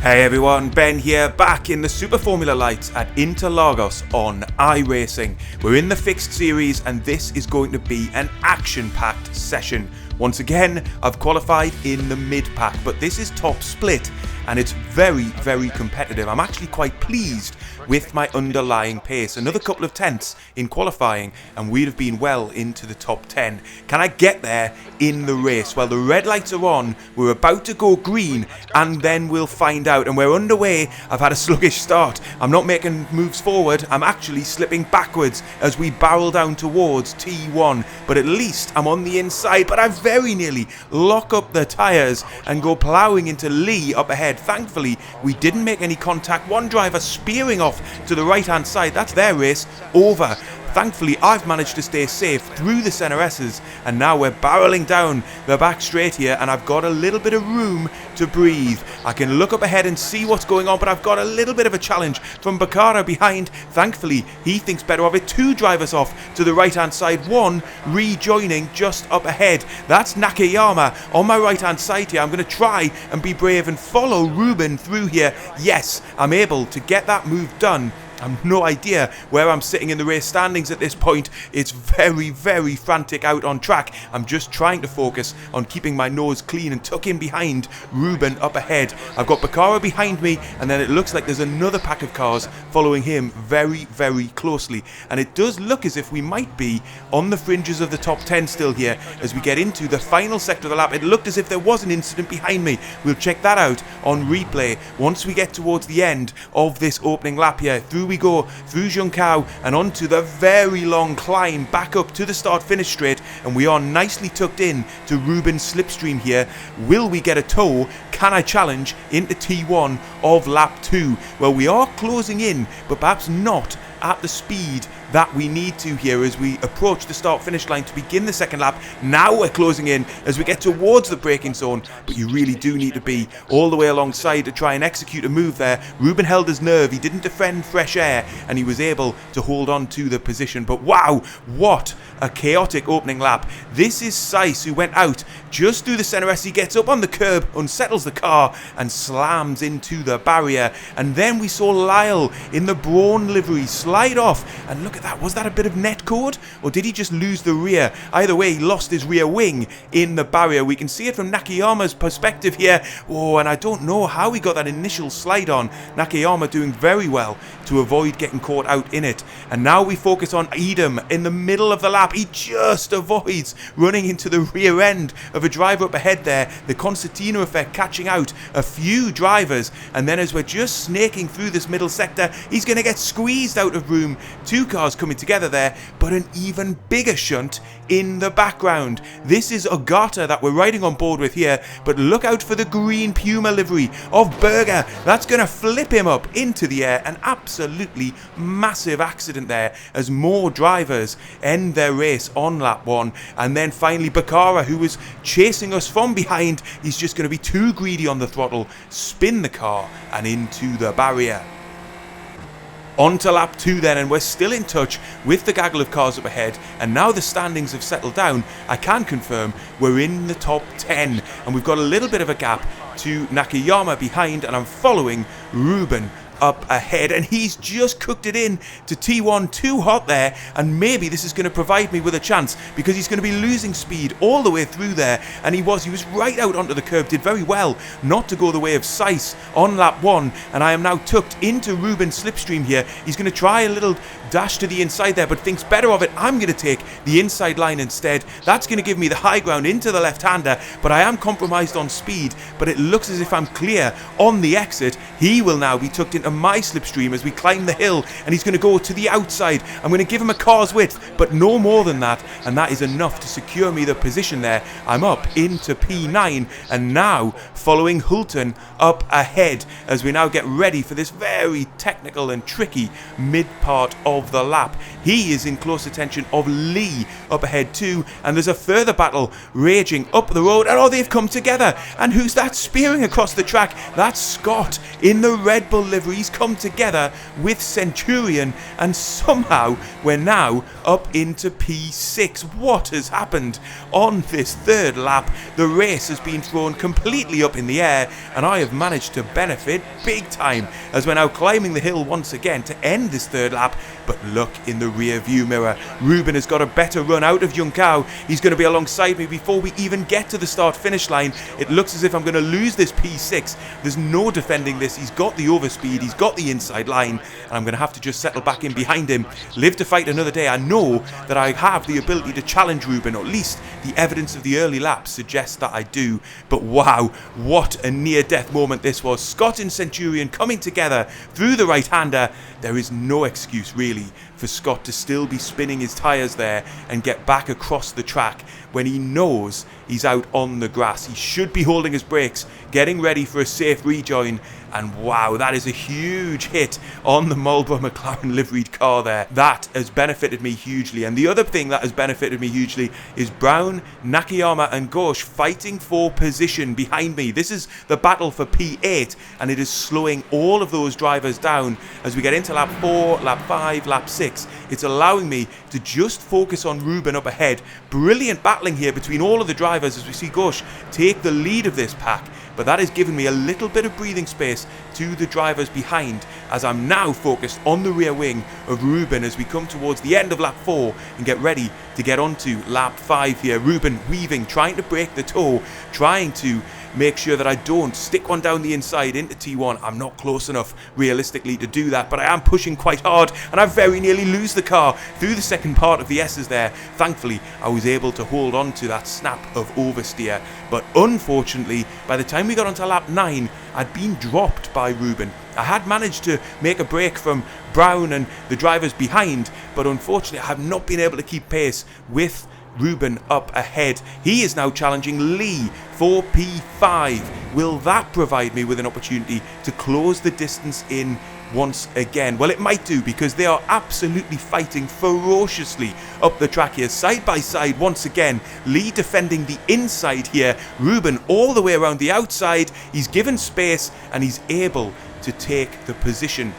Hey everyone, Ben here, back in the Super Formula Lights at Interlagos on iRacing. We're in the fixed series and this is going to be an action-packed session. Once again, I've qualified in the mid-pack, but this is top split and it's very, very competitive. I'm actually quite pleased with my underlying pace. Another couple of tenths in qualifying and we'd have been well into the top 10. Can I get there in the race? Well, the red lights are on, we're about to go green and then we'll find out. And we're underway. I've had a sluggish start. I'm not making moves forward, I'm actually slipping backwards as we barrel down towards T1. But at least I'm on the inside, but I very nearly lock up the tyres and go ploughing into Lee up ahead. Thankfully, we didn't make any contact. One driver spearing off to the right hand side. That's their race over. Thankfully, I've managed to stay safe through the center S's and now we're barreling down the back straight here and I've got a little bit of room to breathe. I can look up ahead and see what's going on, but I've got a little bit of a challenge from Broca behind. Thankfully, he thinks better of it. Two drivers off to the right hand side, one rejoining just up ahead. That's Nakayama on my right hand side here. I'm going to try and be brave and follow Ruben through here. Yes, I'm able to get that move done. I've no idea where I'm sitting in the race standings at this point. It's very, very frantic out on track. I'm just trying to focus on keeping my nose clean and tuck in behind Ruben up ahead. I've got Broca behind me and then it looks like there's another pack of cars following him very, very closely. And it does look as if we might be on the fringes of the top 10 still here as we get into the final sector of the lap. It looked as if there was an incident behind me. We'll check that out on replay once we get towards the end of this opening lap here. Through we go through Zhuncao and onto the very long climb back up to the start finish straight, and we are nicely tucked in to Ruben's slipstream here. Will we get a tow? Can I challenge into T1 of lap 2? Well, we are closing in, but perhaps not at the speed that we need to here as we approach the start finish line to begin the second lap. Now we're closing in as we get towards the braking zone, but you really do need to be all the way alongside to try and execute a move there. Ruben held his nerve, he didn't defend fresh air and he was able to hold on to the position. But wow, what a chaotic opening lap. This is Seiss who went out just through the center S. He gets up on the curb, unsettles the car and slams into the barrier. And then we saw Lyle in the Braun livery slide off, and look at that. Was that a bit of netcode or did he just lose the rear? Either way, he lost his rear wing in the barrier. We can see it from Nakayama's perspective here. Oh, and I don't know how he got that initial slide on. Nakayama doing very well to avoid getting caught out in it. And now we focus on Edam in the middle of the lap. He just avoids running into the rear end of a driver up ahead there. The concertina effect catching out a few drivers, and then as we're just snaking through this middle sector, he's going to get squeezed out of room. Two cars coming together there, but an even bigger shunt in the background. This is Ogata that we're riding on board with here, but look out for the green Puma livery of Berger. That's going to flip him up into the air. An absolutely massive accident there as more drivers end their race on lap 1. And then finally Broca, who was chasing us from behind, he's just going to be too greedy on the throttle, spin the car and into the barrier. On to lap 2 then, and we're still in touch with the gaggle of cars up ahead, and now the standings have settled down. I can confirm we're in the top 10 and we've got a little bit of a gap to Nakayama behind, and I'm following Ruben up ahead, and he's just cooked it in to T1 too hot there, and maybe this is going to provide me with a chance because he's going to be losing speed all the way through there, and he was right out onto the curb. Did very well not to go the way of Seiss on lap 1, and I am now tucked into Ruben's slipstream here. He's going to try a little dash to the inside there, but thinks better of it. I'm going to take the inside line instead. That's going to give me the high ground into the left-hander, but I am compromised on speed, but it looks as if I'm clear on the exit. He will now be tucked into my slipstream as we climb the hill, and he's going to go to the outside. I'm going to give him a car's width, but no more than that, and that is enough to secure me the position there. I'm up into P9 and now following Hulton up ahead as we now get ready for this very technical and tricky mid part of the lap. He is in close attention of Lee up ahead too, and there's a further battle raging up the road, and they've come together. And who's that spearing across the track? That's Scott in the Red Bull livery. He's come together with Centurion, and somehow we're now up into P6. What has happened on this third lap? The race has been thrown completely up in the air, and I have managed to benefit big time as we're now climbing the hill once again to end this third lap. But look in the rear view mirror, Ruben has got a better run out of Juncao. He's going to be alongside me before we even get to the start finish line. It looks as if I'm going to lose this P6. There's no defending this. He's got the overspeed, he's got the inside line, and I'm going to have to just settle back in behind him, live to fight another day. I know that I have the ability to challenge Ruben, or at least the evidence of the early laps suggests that I do. But wow, what a near-death moment this was. Scott and Centurion coming together through the right-hander. There is no excuse really for Scott to still be spinning his tyres there and get back across the track when he knows he's out on the grass. He should be holding his brakes, getting ready for a safe rejoin. And wow, that is a huge hit on the Marlboro McLaren liveried car there. That has benefited me hugely. And the other thing that has benefited me hugely is Brown, Nakayama and Ghosh fighting for position behind me. This is the battle for P8, and it is slowing all of those drivers down as we get into lap 4, lap 5, lap 6. It's allowing me to just focus on Ruben up ahead. Brilliant battling here between all of the drivers as we see Ghosh take the lead of this pack. But that has given me a little bit of breathing space to the drivers behind as I'm now focused on the rear wing of Ruben as we come towards the end of lap 4 and get ready to get onto lap 5 here. Ruben weaving, trying to break the toe, trying to make sure that I don't stick one down the inside into T1. I'm not close enough realistically to do that, but I am pushing quite hard and I very nearly lose the car through the second part of the S's there. Thankfully, I was able to hold on to that snap of oversteer, but unfortunately, by the time we got onto lap 9, I'd been dropped by Ruben. I had managed to make a break from Brown and the drivers behind, but unfortunately I have not been able to keep pace with Ruben up ahead. He is now challenging Lee for P5. Will that provide me with an opportunity to close the distance in once again? Well, it might do, because they are absolutely fighting ferociously up the track here, side by side once again. Lee defending the inside here, Ruben all the way around the outside. He's given space and he's able to take the position.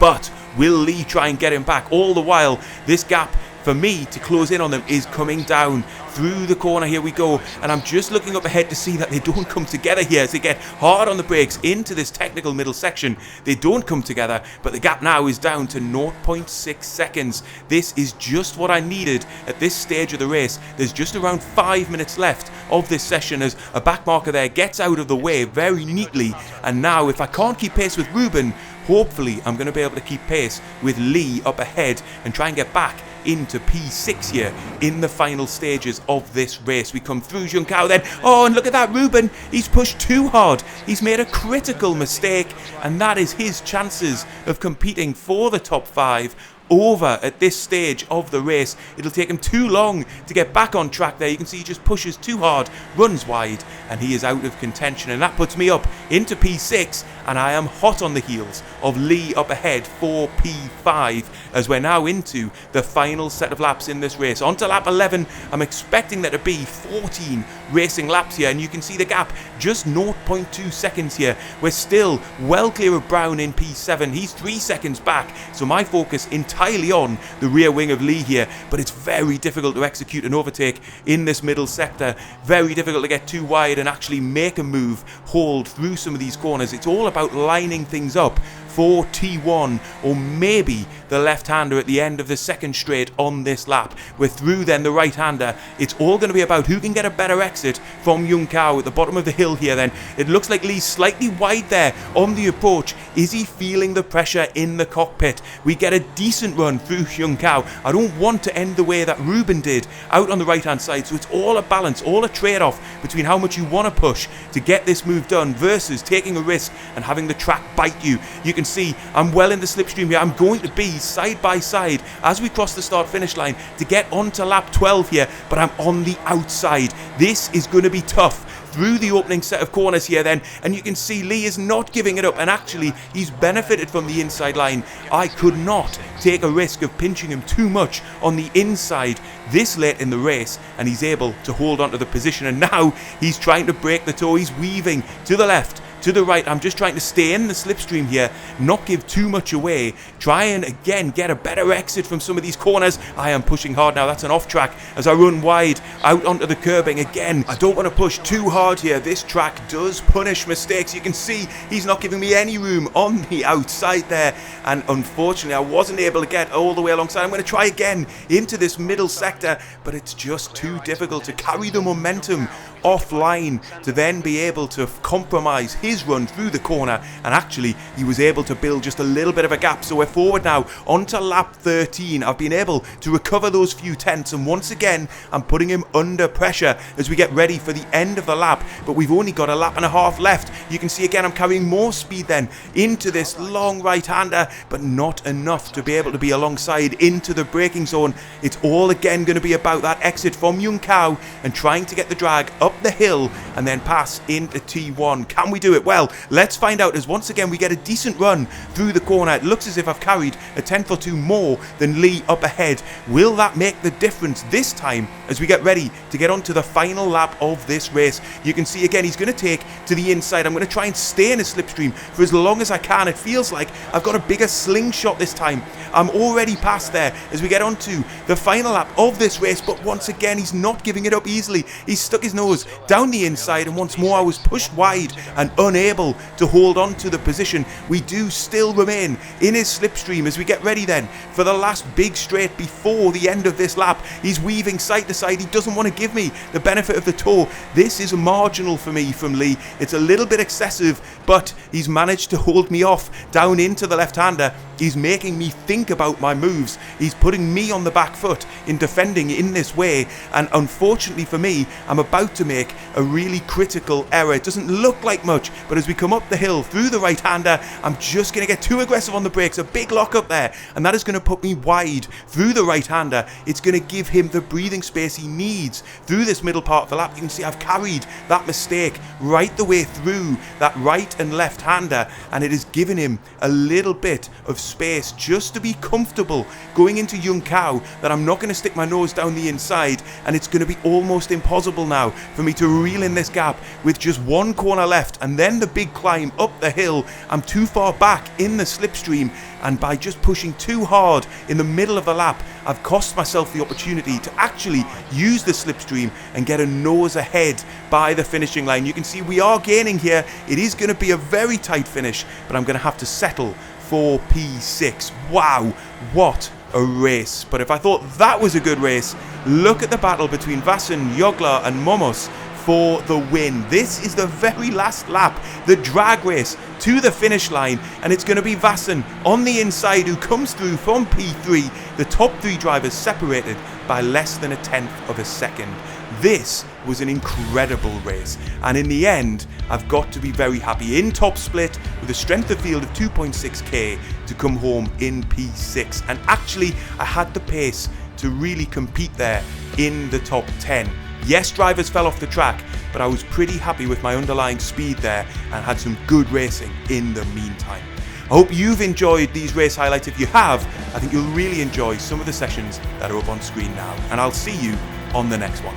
But will Lee try and get him back? All the while, this gap for me to close in on them is coming down through the corner. Here we go, and I'm just looking up ahead to see that they don't come together here as they get hard on the brakes into this technical middle section. They don't come together, but the gap now is down to 0.6 seconds. This is just what I needed at this stage of the race. There's just around 5 minutes left of this session as a back marker there gets out of the way very neatly. And now if I can't keep pace with Ruben, hopefully I'm going to be able to keep pace with Lee up ahead and try and get back into P6 here in the final stages of this race. We come through Juncao then. Oh, and look at that, Ruben. He's pushed too hard. He's made a critical mistake, and that is his chances of competing for the top 5 over at this stage of the race. It'll take him too long to get back on track there. You can see he just pushes too hard, runs wide, and he is out of contention, and that puts me up into P6, and I am hot on the heels of Lee up ahead for P5 as we're now into the final set of laps in this race. On to lap 11. I'm expecting there to be 14 racing laps here, and you can see the gap just 0.2 seconds here. We're still well clear of Brown in P7. He's 3 seconds back, so my focus entirely on the rear wing of Lee here, but it's very difficult to execute an overtake in this middle sector. Very difficult to get too wide and actually make a move, hold through some of these corners. It's all about lining things up for T1 or maybe the left-hander at the end of the second straight on this lap. We're through then the right-hander. It's all going to be about who can get a better exit from Juncao at the bottom of the hill here then. It looks like Lee's slightly wide there on the approach. Is he feeling the pressure in the cockpit? We get a decent run through Juncao. I don't want to end the way that Ruben did out on the right-hand side, so it's all a balance, all a trade-off between how much you want to push to get this move done versus taking a risk and having the track bite you. You can see I'm well in the slipstream here. I'm going to be side by side as we cross the start finish line to get onto lap 12 here, but I'm on the outside. This is going to be tough through the opening set of corners here then, and you can see Lee is not giving it up, and actually he's benefited from the inside line. I could not take a risk of pinching him too much on the inside this late in the race, and he's able to hold on to the position, and now he's trying to break the toe. He's weaving to the left, to the right. I'm just trying to stay in the slipstream here, not give too much away, try and again get a better exit from some of these corners. I am pushing hard now. That's an off track as I run wide out onto the curbing again. I don't want to push too hard here. This track does punish mistakes. You can see he's not giving me any room on the outside there, and unfortunately I wasn't able to get all the way alongside. I'm going to try again into this middle sector, but it's just too difficult to carry the momentum offline to then be able to compromise his run through the corner, and actually he was able to build just a little bit of a gap. So we're forward now onto lap 13. I've been able to recover those few tenths, and once again I'm putting him under pressure as we get ready for the end of the lap, but we've only got a lap and a half left. You can see again I'm carrying more speed then into this long right-hander, but not enough to be able to be alongside into the braking zone. It's all again going to be about that exit from Yunkao and trying to get the drag up the hill and then pass into T1. Can we do it? Well, let's find out, as once again we get a decent run through the corner. It looks as if I've carried a tenth or two more than Lee up ahead. Will that make the difference this time as we get ready to get onto the final lap of this race? You can see again he's going to take to the inside. I'm going to try and stay in a slipstream for as long as I can. It feels like I've got a bigger slingshot this time. I'm already past there as we get onto the final lap of this race, but once again he's not giving it up easily. He's stuck his nose down the inside, and once more I was pushed wide and unable to hold on to the position. We do still remain in his slipstream as we get ready then for the last big straight before the end of this lap. He's weaving side to side. He doesn't want to give me the benefit of the toe. This is marginal for me from Lee. It's a little bit excessive, but he's managed to hold me off down into the left-hander. He's making me think about my moves. He's putting me on the back foot in defending in this way, and unfortunately for me, I'm about to make a really critical error. It doesn't look like much, but as we come up the hill through the right-hander, I'm just going to get too aggressive on the brakes. A big lock up there, and that is going to put me wide through the right-hander. It's going to give him the breathing space he needs through this middle part of the lap. You can see I've carried that mistake right the way through that right and left-hander, and it has given him a little bit of space just to be comfortable going into Yunkao, that I'm not going to stick my nose down the inside, and it's going to be almost impossible now for me to reel in this gap with just one corner left and then the big climb up the hill. I'm too far back in the slipstream, and by just pushing too hard in the middle of the lap, I've cost myself the opportunity to actually use the slipstream and get a nose ahead by the finishing line. You can see we are gaining here. It is going to be a very tight finish, but I'm going to have to settle for P6. Wow, what a race. But if I thought that was a good race, look at the battle between Vassen, Joglar and Momos for the win. This is the very last lap, the drag race to the finish line, and it's going to be Vassen on the inside who comes through from P3. The top three drivers separated by less than a tenth of a second. This was an incredible race, and in the end I've got to be very happy in top split with a strength of field of 2.6k to come home in P6, and actually I had the pace to really compete there in the top 10. Yes, drivers fell off the track, but I was pretty happy with my underlying speed there and had some good racing in the meantime. I hope you've enjoyed these race highlights. If you have, I think you'll really enjoy some of the sessions that are up on screen now, and I'll see you on the next one.